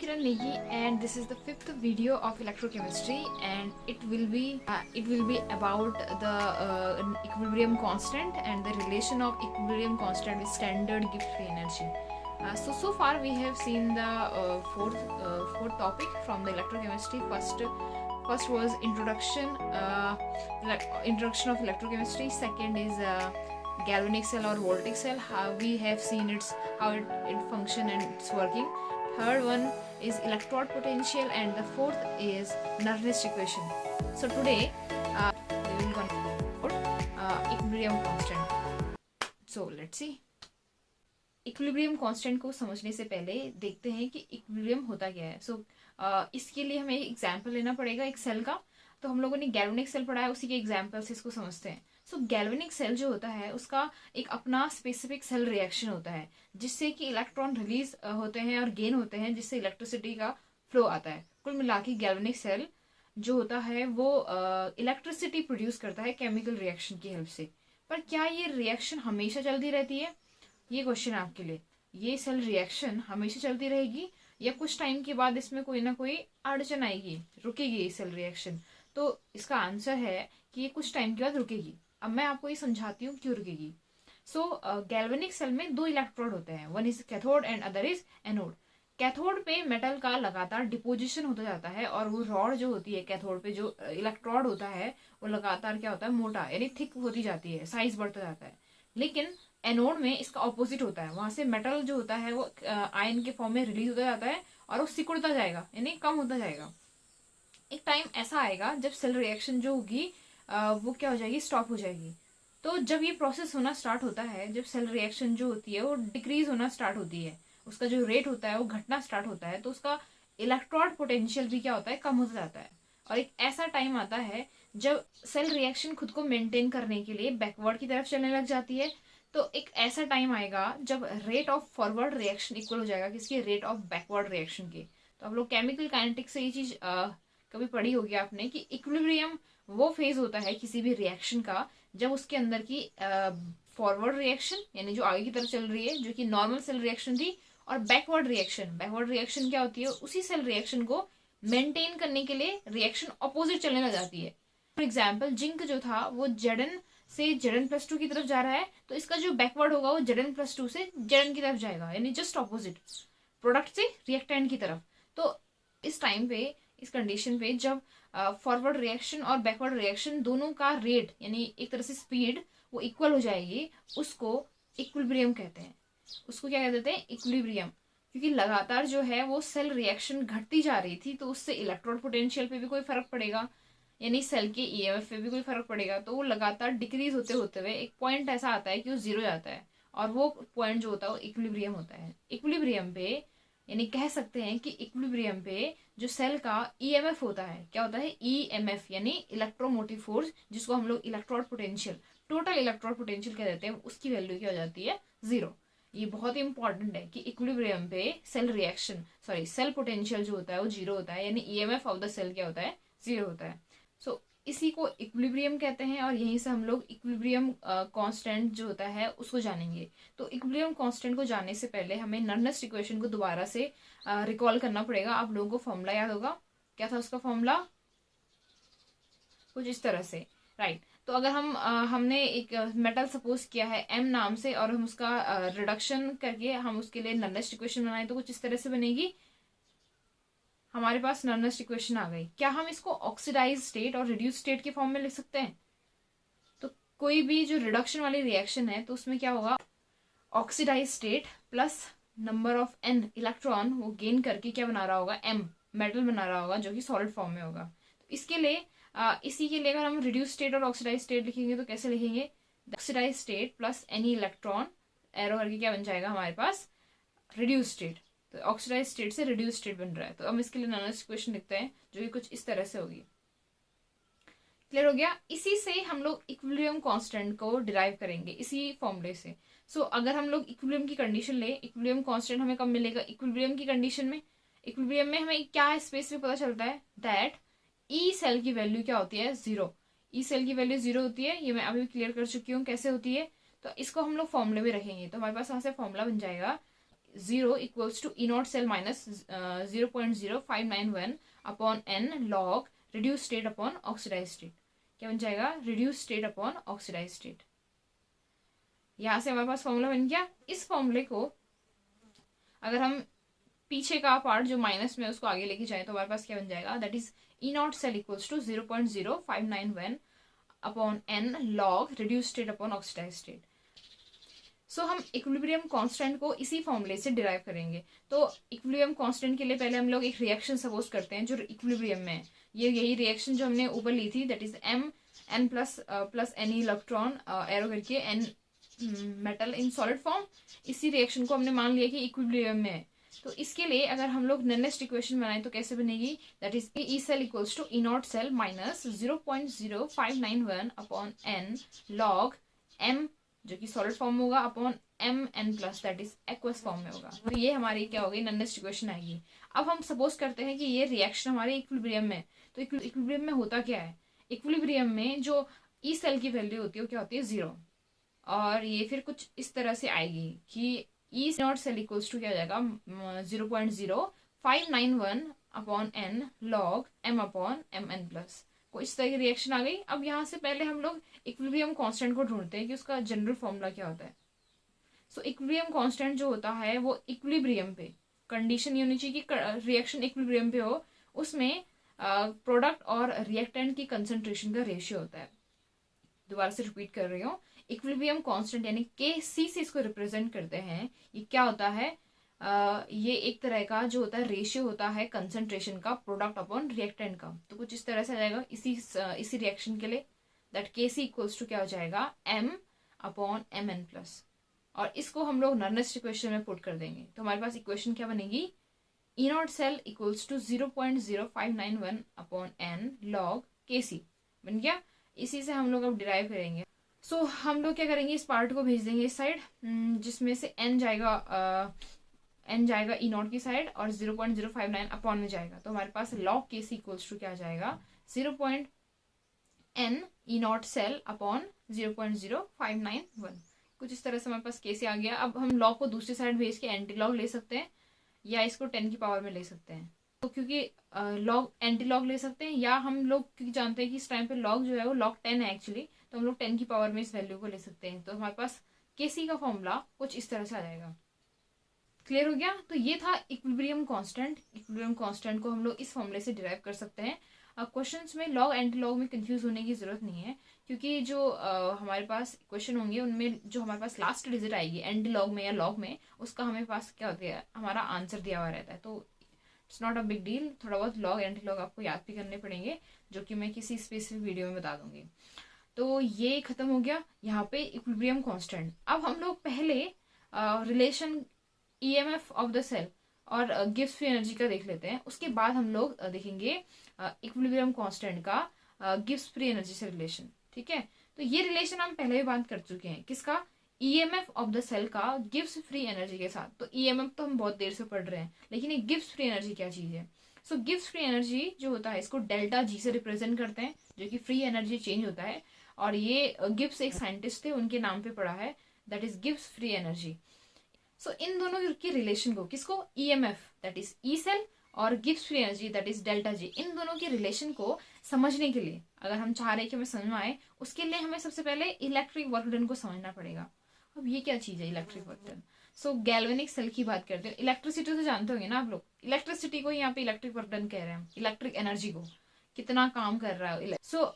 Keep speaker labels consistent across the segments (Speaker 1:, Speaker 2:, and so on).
Speaker 1: Kiran Negi, and this is the fifth video of electrochemistry, and it will be about the equilibrium constant and the relation of equilibrium constant with standard Gibbs free energy. So far we have seen the fourth topic from the electrochemistry. First was introduction of electrochemistry. Second is galvanic cell or voltaic cell. How we have seen how it function and it's working. Third one is electrode potential, and the fourth is Nernst equation. So today we will go about equilibrium constant. So let's see. Equilibrium constant को समझने से पहले देखते हैं कि equilibrium होता क्या है. इसके लिए हमें एक एग्जांपल लेना पड़ेगा एक सेल का. तो हम लोगों ने गैल्वेनिक सेल पढ़ा है, उसी के एग्जांपल से इसको समझते हैं. गैल्वेनिक सेल जो होता है उसका एक अपना स्पेसिफिक सेल रिएक्शन होता है जिससे कि इलेक्ट्रॉन रिलीज होते हैं और गेन होते हैं, जिससे इलेक्ट्रिसिटी का फ्लो आता है. कुल मिला के गैल्वेनिक सेल जो होता है वो इलेक्ट्रिसिटी प्रोड्यूस करता है केमिकल रिएक्शन की हेल्प से. पर क्या ये रिएक्शन हमेशा चलती रहती है? ये क्वेश्चन है आपके लिए. ये सेल रिएक्शन हमेशा चलती रहेगी या कुछ टाइम के बाद इसमें कोई ना कोई अड़चन आएगी, रुकेगी ये सेल रिएक्शन? तो इसका आंसर है कि ये कुछ टाइम के बाद रुकेगी. अब मैं आपको ये समझाती हूँ क्यों रुकेगी. गैल्वेनिक सेल में दो इलेक्ट्रोड होते हैं, one is cathode and other is anode. Cathode पे मेटल का लगातार डिपोजिशन होता जाता है और वो रॉड जो होती है कैथोड पे जो इलेक्ट्रोड होता है वो लगातार क्या होता है, मोटा यानी थिक होती जाती है, साइज बढ़ता जाता है. लेकिन एनोड में इसका ऑपोजिट होता है, वहां से मेटल जो होता है वो आयन के फॉर्म में रिलीज होता जाता है और वो सिकुड़ता जाएगा यानी कम होता जाएगा. एक टाइम ऐसा आएगा जब सेल रिएक्शन जो होगी वो क्या हो जाएगी, स्टॉप हो जाएगी. तो जब ये प्रोसेस होना स्टार्ट होता है, जब सेल रिएक्शन जो होती है वो डिक्रीज होना स्टार्ट होती है, उसका जो रेट होता है वो घटना स्टार्ट होता है, तो उसका इलेक्ट्रोड पोटेंशियल भी क्या होता है, कम होता जाता है. और एक ऐसा टाइम आता है जब सेल रिएक्शन खुद को मेंटेन करने के लिए बैकवर्ड की तरफ चलने लग जाती है. तो एक ऐसा टाइम आएगा जब rate of forward reaction equal हो जाएगा किसके, रेट ऑफ बैकवर्ड रिएक्शन के. तो आप लोग केमिकल काइनेटिक्स से ये चीज कभी पढ़ी होगी आपने कि इक्विलिब्रियम वो फेज होता है किसी भी रिएक्शन का जब उसके अंदर की फॉरवर्ड रिएक्शन यानी जो आगे की तरफ चल रही है, जो कि नॉर्मल सेल रिएक्शन थी, और बैकवर्ड रिएक्शन क्या होती है, उसी सेल रिएक्शन को मेंटेन करने के लिए रिएक्शन अपोजिट चलने लग जाती है. फॉर एग्जाम्पल जिंक जो था वो Zn से Zn+2 की तरफ जा रहा है, तो इसका जो बैकवर्ड होगा वो Zn+2 से Zn की तरफ जाएगा, यानी जस्ट ऑपोजिट, प्रोडक्ट से रिएक्टेंट की तरफ. तो इस टाइम पे, इस कंडीशन पे जब फॉरवर्ड रिएक्शन और बैकवर्ड रिएक्शन दोनों का रेट यानी एक तरह से स्पीड वो इक्वल हो जाएगी, उसको इक्विलिब्रियम कहते हैं. उसको क्या कहते हैं, इक्विलिब्रियम. क्योंकि लगातार जो है वो सेल रिएक्शन घटती जा रही थी, तो उससे इलेक्ट्रोड पोटेंशियल पे भी कोई फर्क पड़ेगा, यानी सेल के ईएमएफ पे भी कोई फर्क पड़ेगा. तो वो लगातार डिक्रीज होते होते हुए एक पॉइंट ऐसा आता है कि वो जीरो जाता है, और वो पॉइंट जो होता है वो इक्विलिब्रियम होता है. इक्विलिब्रियम पे यानी कह सकते हैं कि इक्विलिब्रियम पे जो सेल का ईएमएफ होता है, क्या होता है, ईएमएफ यानी इलेक्ट्रोमोटिव फोर्स, जिसको हम लोग electrode potential, total electrode potential कह देते हैं, उसकी वैल्यू क्या हो जाती है, जीरो. ये बहुत ही इंपॉर्टेंट है कि इक्विलिब्रियम पे सेल पोटेंशियल जो होता है वो जीरो होता है, यानी ईएमएफ ऑफ द सेल क्या होता है, जीरो होता है. इसी को इक्विलिब्रियम कहते हैं, और यहीं से हम लोग इक्विलिब्रियम कांस्टेंट जो होता है उसको जानेंगे. तो इक्विलिब्रियम कांस्टेंट को जानने से पहले हमें नर्नस्ट इक्वेशन को दोबारा से रिकॉल करना पड़ेगा. आप लोगों को फॉर्मूला याद होगा, क्या था उसका फॉर्मूला, कुछ इस तरह से, राइट. तो अगर हमने एक मेटल सपोज किया है M नाम से और हम उसका रिडक्शन करके हम उसके लिए नर्नस्ट इक्वेशन बनाए, तो कुछ इस तरह से बनेगी. हमारे पास नर्नस्ट इक्वेशन आ गई. क्या हम इसको ऑक्सीडाइज स्टेट और रिड्यूस स्टेट के फॉर्म में लिख सकते हैं? तो कोई भी जो रिडक्शन वाली रिएक्शन है तो उसमें क्या होगा, oxidise state plus number of n electron वो गेन करके क्या बना रहा होगा, M मेटल बना रहा होगा जो कि सॉलिड फॉर्म में होगा. तो इसके लिए इसी के लिए अगर हम रिड्यूस स्टेट और ऑक्सीडाइज स्टेट लिखेंगे तो कैसे लिखेंगे, oxidise state plus n e electron arrow करके क्या बन जाएगा हमारे पास, रिड्यूस स्टेट. तो ऑक्सीडाइज स्टेट से रिड्यूस स्टेट बन रहा है. तो हम इसके लिए नर्नस्ट इक्वेशन लिखते हैं जो कि कुछ इस तरह से होगी. क्लियर हो गया. इसी से हम लोग इक्विलिब्रियम कांस्टेंट को डिराइव करेंगे इसी फॉर्मूले से. अगर हम लोग इक्विलिब्रियम की कंडीशन ले, इक्विलिब्रियम कांस्टेंट हमें कब मिलेगा, इक्विलिब्रियम की कंडीशन में. इक्विलिब्रियम में हमें क्या है, स्पेसिफिक पता चलता है दैट ई सेल की वैल्यू क्या होती है, जीरो. ई सेल की वैल्यू जीरो होती है, ये मैं अभी क्लियर कर चुकी हूँ कैसे होती है. तो इसको हम लोग फॉर्मूले में रखेंगे, तो हमारे पास यहाँ से फॉर्मूला बन जाएगा 0 equals to E not cell minus 0.0591 upon n log reduce state upon oxidise state. क्या बन जाएगा? Reduce state upon oxidise state. यहां से हमारे पास फॉर्मूला बन गया। इस फॉर्मूले को अगर हम पीछे का पार्ट जो माइनस में उसको आगे लेके जाए तो हमारे पास क्या बन जाएगा? That is E not cell equals to 0.0591 upon n log reduce state upon oxidise state. So हम इक्विलिब्रियम कांस्टेंट को इसी फॉर्मूले से डिराइव करेंगे। तो इक्विलिब्रियम कांस्टेंट के लिए पहले हम लोग एक रिएक्शन सपोज करते हैं जो इक्विलिब्रियम में है। ये यही रिएक्शन जो हमने ऊपर ली थी, that is m n plus n electron arrow करके n metal in solid form. इसी रिएक्शन को हमने मान लिया कि इक्विलिब्रियम में है। तो इसके लिए अगर हम लोग ननेस्ट इक्वेशन बनाए तो कैसे बनेगी? That is E cell equals to E not cell minus 0.0591 upon n log m जो कि सॉलिड फॉर्म में होगा upon m n plus that is aqueous form में होगा। तो ये हमारी क्या होगी? ननेस्ट इक्वेशन आएगी। अब हम सपोज करते हैं कि ये रिएक्शन हमारे इक्विलिब्रियम में। तो इक्विलिब्रियम में होता क्या है? इक्विलिब्रियम में जो ई सेल की वैल्यू होती है वो क्या होती है? 0। और ये फिर कुछ इस तरह से आएगी कि ई नॉट सेल इक्वल्स टू क्या हो जाएगा? 0.0591 upon n log m upon m n plus. को इस तरह की रिएक्शन आ गई। अब यहाँ से पहले हम लोग इक्विलिब्रियम कांस्टेंट को ढूंढते हैं कि उसका जनरल फॉर्मूला क्या होता है। सो इक्विलिब्रियम कांस्टेंट जो होता है वो इक्विलिब्रियम पे कंडीशन ये होनी चाहिए कि रिएक्शन इक्विलिब्रियम पे हो, उसमें प्रोडक्ट और रिएक्टेंट की कंसंट्रेशन का रेशियो होता है। दोबारा से रिपीट कर रही हूँ, इक्विलिब्रियम कांस्टेंट यानी Kc से इसको रिप्रेजेंट करते हैं। ये क्या होता है? ये एक तरह का जो होता है रेशियो होता है कंसंट्रेशन का प्रोडक्ट अपॉन रिएक्टेंट का। तो कुछ इस तरह से आ जाएगा इसी रिएक्शन के लिए, दैट Kc इक्वल्स टू क्या हो जाएगा? m upon mn plus. और इसको हम लोग नर्नेस्ट इक्वेशन में पुट कर देंगे तो हमारे पास इक्वेशन क्या बनेगी? E not cell equals to 0.0591 upon n log Kc बन गया। इसी से हम लोग अब डिराइव करेंगे। सो हम लोग क्या करेंगे? इस पार्ट को भेज देंगे इस साइड, जिसमें से n जाएगा ई नॉट की साइड और 0.059 अपॉन में जाएगा। तो हमारे पास लॉग Kc इक्वल्स टू क्या आ जाएगा? 0.n E not cell upon 0.0591। कुछ इस तरह से हमारे पास Kc आ गया। अब हम लॉग को दूसरी साइड भेज के एंटी लॉग ले सकते हैं या इसको 10 की पावर में ले सकते हैं। तो क्योंकि लॉग एंटी लॉग ले सकते हैं, या हम लोग क्योंकि जानते हैं कि इस टाइम पे लॉग जो है वो लॉग 10 है एक्चुअली, तो हम लोग 10 की पावर में इस वैल्यू को ले सकते हैं। तो हमारे पास Kc का फॉर्मूला कुछ इस तरह से आ जाएगा। क्लियर हो गया? तो ये था इक्विलिब्रियम कांस्टेंट। इक्विलिब्रियम कांस्टेंट को हम लोग इस फॉर्मूले से डिराइव कर सकते हैं। अब क्वेश्चंस में लॉग एंटी लॉग में कंफ्यूज होने की जरूरत नहीं है, क्योंकि जो हमारे पास क्वेश्चन होंगे उनमें जो हमारे पास लास्ट डिजिट आएगी एंटी लॉग में या लॉग में, उसका हमारे पास क्या होता है? हमारा आंसर दिया हुआ रहता है। तो it's not a big deal. थोड़ा बहुत लॉग एंटी लॉग आपको याद भी करने पड़ेंगे, जो कि मैं किसी स्पेसिफिक वीडियो में बता दूंगी। तो ये खत्म हो गया यहाँ पे इक्विलिब्रियम कांस्टेंट। अब हम लोग पहले relation EMF of the cell और गिब्स फ्री एनर्जी का देख लेते हैं। उसके बाद हम लोग देखेंगे इक्विलिब्रियम कांस्टेंट का गिब्स फ्री एनर्जी से रिलेशन। ठीक है? तो ये रिलेशन हम पहले भी बात कर चुके हैं। किसका? EMF ऑफ द सेल का गिब्स फ्री एनर्जी के साथ। तो EMF तो हम बहुत देर से पढ़ रहे हैं, लेकिन ये गिब्स फ्री एनर्जी क्या चीज है? सो गिब्स फ्री एनर्जी जो होता है इसको डेल्टा G से रिप्रेजेंट करते हैं, जो कि फ्री एनर्जी चेंज होता है। और ये गिब्स एक साइंटिस्ट थे, उनके नाम पे पड़ा है, that is Gibbs free energy. So इन दोनों की रिलेशन को, किसको? EMF that is E cell और Gibbs free energy that is delta G, इन दोनों के रिलेशन को समझने के लिए, अगर हम चाह रहे हैं कि हमें समझ में आए, उसके लिए हमें सबसे पहले इलेक्ट्रिक वर्क डन को समझना पड़ेगा। अब ये क्या चीज है इलेक्ट्रिक वर्क डन? सो गैल्वेनिक सेल की बात करते हैं। इलेक्ट्रिसिटी तो जानते होंगे ना आप लोग। इलेक्ट्रिसिटी को यहाँ पे इलेक्ट्रिक वर्क डन कह रहे हैं हम, इलेक्ट्रिक एनर्जी को, कितना काम कर रहा है। सो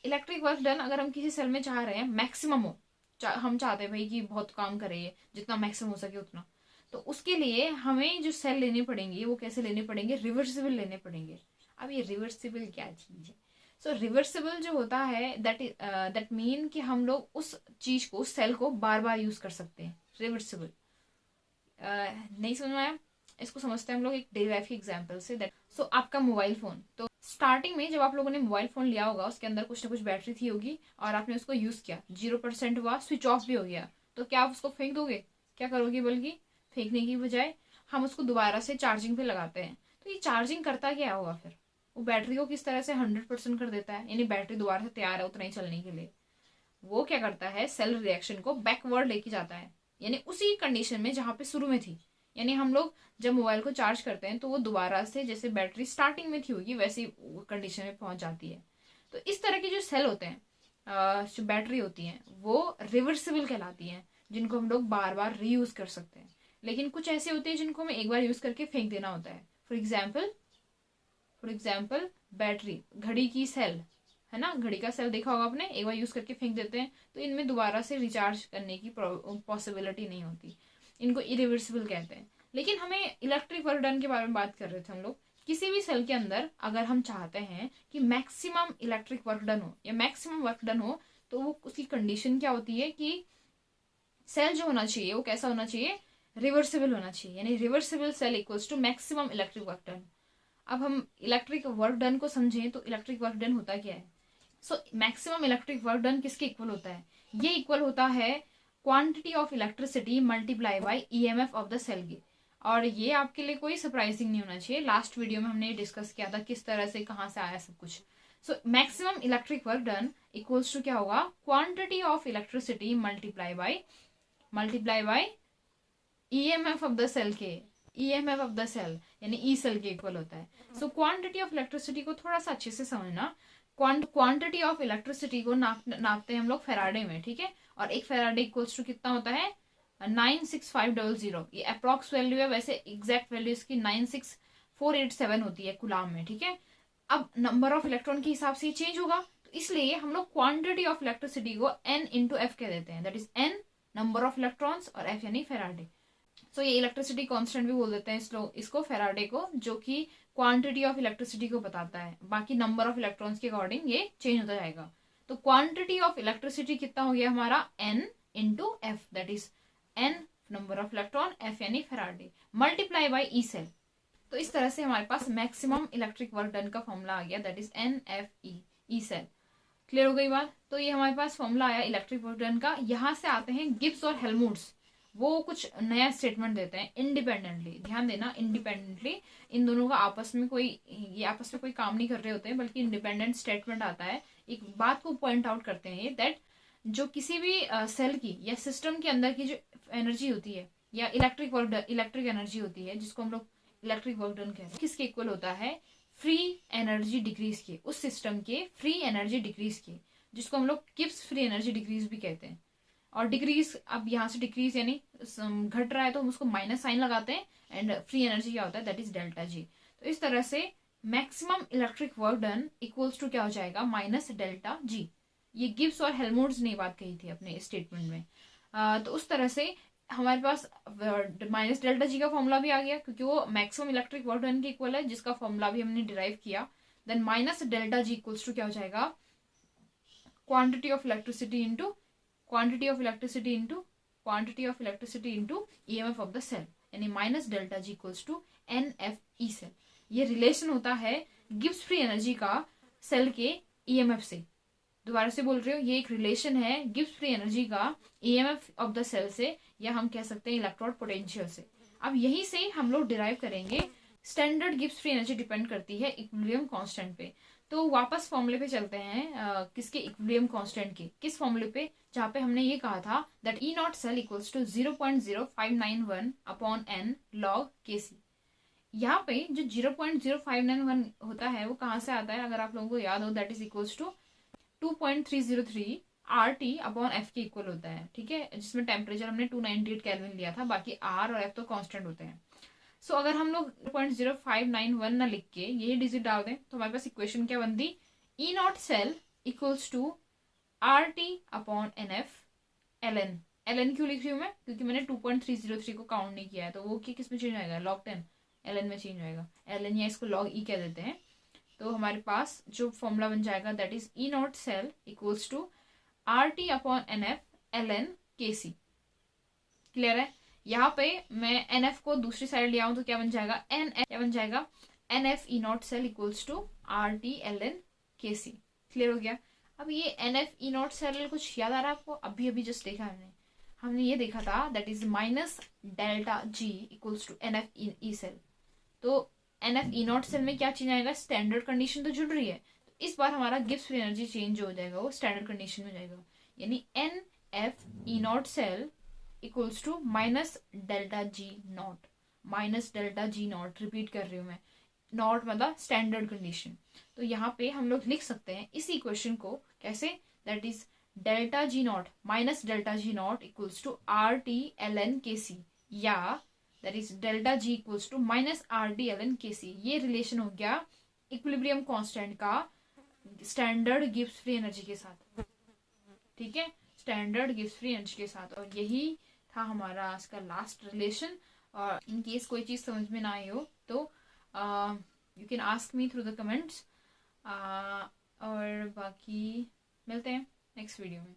Speaker 1: इलेक्ट्रिक वर्क डन अगर हम किसी सेल में चाह रहे हैं मैक्सिमम हो, हम चाहते हैं भाई कि बहुत काम करे, जितना मैक्सिमम हो सके उतना, तो उसके लिए हमें जो सेल लेने पड़ेंगे वो कैसे लेने पड़ेंगे? रिवर्सिबल लेने पड़ेंगे। अब ये रिवर्सिबल क्या चीज है? सो रिवर्सिबल जो होता है दैट मीन कि हम लोग उस चीज को, सेल को बार बार यूज कर सकते हैं। रिवर्सिबल नहीं समझ में आया? इसको समझते हैं हम लोग एक डेली लाइफ के एग्जांपल से। दैट सो आपका मोबाइल फोन, तो स्टार्टिंग में जब आप लोगों ने मोबाइल फोन लिया होगा उसके अंदर कुछ ना कुछ बैटरी थी होगी और आपने उसको यूज किया, 0% हुआ, स्विच ऑफ भी हो गया, तो क्या आप उसको फेंक दोगे? क्या करोगे? बल्कि फेंकने की बजाय हम उसको दोबारा से चार्जिंग पे लगाते हैं। तो ये चार्जिंग करता क्या होगा फिर? वो बैटरी को किस तरह से 100% कर देता है, यानी बैटरी दोबारा से तैयार है उतना ही चलने के लिए। वो क्या करता है? सेल रिएक्शन को बैकवर्ड लेके जाता है, यानी उसी कंडीशन में जहां पे शुरू में थी। यानी हम लोग जब मोबाइल को चार्ज करते हैं तो वो दोबारा से जैसे बैटरी स्टार्टिंग में थी होगी वैसी कंडीशन में पहुंच जाती है। तो इस तरह के जो सेल होते हैं, जो बैटरी होती हैं, वो रिवर्सिबल कहलाती हैं, जिनको हम लोग बार बार रीयूज कर सकते हैं। लेकिन कुछ ऐसे होते हैं जिनको हमें एक बार यूज करके फेंक देना होता है। फॉर एग्जाम्पल बैटरी, घड़ी की सेल है ना, घड़ी का सेल देखा होगा आपने, एक बार यूज करके फेंक देते हैं तो इनमें दोबारा से रिचार्ज करने की पॉसिबिलिटी नहीं होती, इनको इरिवर्सिबल कहते हैं। लेकिन हमें इलेक्ट्रिक वर्क डन के बारे में बात कर रहे थे हम लोग। किसी भी सेल के अंदर अगर हम चाहते हैं कि मैक्सिमम इलेक्ट्रिक वर्क डन हो या मैक्सिमम वर्क डन हो, तो वो उसकी कंडीशन क्या होती है कि सेल जो होना चाहिए वो कैसा होना चाहिए, रिवर्सिबल होना चाहिए। यानी reversible cell equals to maximum electric work done. अब हम इलेक्ट्रिक वर्क डन को समझें तो इलेक्ट्रिक वर्क डन होता क्या है। So maximum electric work done किसके इक्वल होता है, ये इक्वल होता है quantity of electricity multiply by EMF of the cell की। और ये आपके लिए कोई सरप्राइजिंग नहीं होना चाहिए, लास्ट वीडियो में हमने डिस्कस किया था किस तरह से कहाँ से आया सब कुछ। So maximum electric work done equals to क्या होगा, quantity of electricity multiply by EMF of the cell के, ईएमएफ ऑफ द सेल यानी ई सेल के इक्वल होता है। सो क्वांटिटी ऑफ इलेक्ट्रिसिटी को थोड़ा सा अच्छे से समझना। क्वांटिटी ऑफ इलेक्ट्रिसिटी को नापते हैं हम लोग फेराडे में, ठीक है। और एक फेराडे इक्वल्स टू कितना होता है, 96500। ये अप्रॉक्स वैल्यू है, वैसे एग्जैक्ट वैल्यू इसकी 96487 होती है कुलाम में, ठीक है। अब नंबर ऑफ इलेक्ट्रॉन के हिसाब से चेंज होगा, तो इसलिए हम लोग क्वांटिटी ऑफ इलेक्ट्रिसिटी को n इंटू एफ कह देते हैं। That is n number of electrons और f यानी फेराडे। सो ये इलेक्ट्रिसिटी कांस्टेंट भी बोल देते हैं इसको फेराडे को, जो कि क्वांटिटी ऑफ इलेक्ट्रिसिटी को बताता है। बाकी नंबर ऑफ इलेक्ट्रॉन्स के अकॉर्डिंग ये चेंज होता जाएगा। तो क्वांटिटी ऑफ इलेक्ट्रिसिटी कितना हो गया हमारा, n into F, that is n number of electron, f यानी Faraday, multiply by E cell. तो इस तरह से हमारे पास मैक्सिमम इलेक्ट्रिक वर्क डन का फॉर्मूला आ गया, that is NFE, E cell. Clear हो गई बात। तो ये हमारे पास फॉर्मूला आया इलेक्ट्रिक वर्क डन का। यहाँ से आते हैं गिब्स और हेल्महोल्ट्ज, वो कुछ नया स्टेटमेंट देते हैं इंडिपेंडेंटली। ध्यान देना, इंडिपेंडेंटली, इन दोनों का आपस में कोई काम नहीं कर रहे होते हैं, बल्कि इंडिपेंडेंट स्टेटमेंट आता है। एक बात को पॉइंट आउट करते हैं ये, दैट जो किसी भी सेल की या सिस्टम के अंदर की जो एनर्जी होती है या इलेक्ट्रिक एनर्जी होती है, जिसको हम लोग इलेक्ट्रिक वर्क डन कहते हैं, किसके इक्वल होता है, फ्री एनर्जी डिक्रीज के, उस सिस्टम के फ्री एनर्जी डिक्रीज के, जिसको हम लोग गिब्स फ्री एनर्जी डिक्रीज भी कहते हैं। और डिक्रीज, अब यहाँ से डिक्रीज यानी घट रहा है तो हम उसको माइनस साइन लगाते हैं, एंड फ्री एनर्जी क्या होता है, दैट इज डेल्टा जी। तो इस तरह से maximum electric work done equals to क्या हो जाएगा, माइनस डेल्टा जी। ये गिब्स और हेल्महोल्ट्ज ने बात कही थी अपने स्टेटमेंट में। तो उस तरह से हमारे पास माइनस डेल्टा जी का फॉर्मूला भी आ गया, क्योंकि वो मैक्सिमम इलेक्ट्रिक वर्क डन के इक्वल है, जिसका फॉर्मूला भी हमने डिराइव किया। Then minus delta G equals to क्या हो जाएगा, quantity of electricity into EMF of the cell, यानी minus delta G equals to NFE cell. ये रिलेशन होता है गिब्स फ्री एनर्जी का सेल के ईएमएफ से। दोबारा से बोल रही हूँ, ये एक रिलेशन है गिब्स फ्री एनर्जी का ईएमएफ ऑफ द सेल से, या हम कह सकते हैं इलेक्ट्रोड पोटेंशियल से। अब यहीं से हम लोग डिराइव करेंगे standard Gibbs free energy depend करती है इक्विलिब्रियम कांस्टेंट पे। तो वापस फॉर्मूले पे चलते हैं, किसके, इक्विलिब्रियम कांस्टेंट के। किस फॉर्मूले पे, जहाँ पे हमने ये कहा था that E not cell equals to 0.0591 upon n log Kc। यहाँ पे जो 0.0591 होता है वो कहाँ से आता है, अगर आप लोगों को याद हो, that is equals to 2.303 RT upon F के इक्वल होता है, ठीक है, जिसमें टेम्परेचर हमने 298 केल्विन लिया था, बाकी R और F तो कांस्टेंट होते हैं। सो अगर हम लोग 0.0591 ना लिख के यही डिजिट डाल दें तो हमारे पास इक्वेशन क्या बनती, E not cell equals to RT upon NF ln। ln क्यों लिख रही हूँ मैं, क्योंकि मैंने 2.303 को काउंट नहीं किया है, तो वो किस में चेंज आएगा, log 10 ln में चेंज होएगा, ln या इसको log e कह देते हैं। तो हमारे पास जो फॉर्मूला बन जाएगा that is E not cell equals to RT upon NF ln Kc। Clear है। यहाँ पे मैं NF को दूसरी साइड ले आऊं तो क्या बन जाएगा, NF E not cell equals to RT ln Kc। Clear हो गया। अब ये NF ई नॉट सेल कुछ याद आ रहा है आपको, अभी जस्ट देखा हमने ये देखा था that is minus delta G equals to NF E cell. तो NF ई नॉट सेल में क्या चेंज आएगा, स्टैंडर्ड कंडीशन तो जुड़ रही है, तो इस बार हमारा गिब्स फ्री एनर्जी चेंज हो जाएगा, वो स्टैंडर्ड कंडीशन में जाएगा, यानी NF E not cell equals to minus delta G not. Minus delta G not, repeat कर रही हूँ मैं, नॉट मतलब स्टैंडर्ड कंडीशन। तो यहाँ पे हम लोग लिख सकते हैं इस इक्वेशन को कैसे, that is delta G not minus delta G not equals to R T L N K C, या that is delta G equals to minus R T L N K C. ये relation हो गया equilibrium constant का standard Gibbs free energy के साथ, ठीक है, standard Gibbs free energy के साथ। और यही था हमारा आज का लास्ट रिलेशन। और इन केस कोई चीज समझ में ना आई हो तो you can ask me through the comments, और बाकी मिलते हैं नेक्स्ट वीडियो में।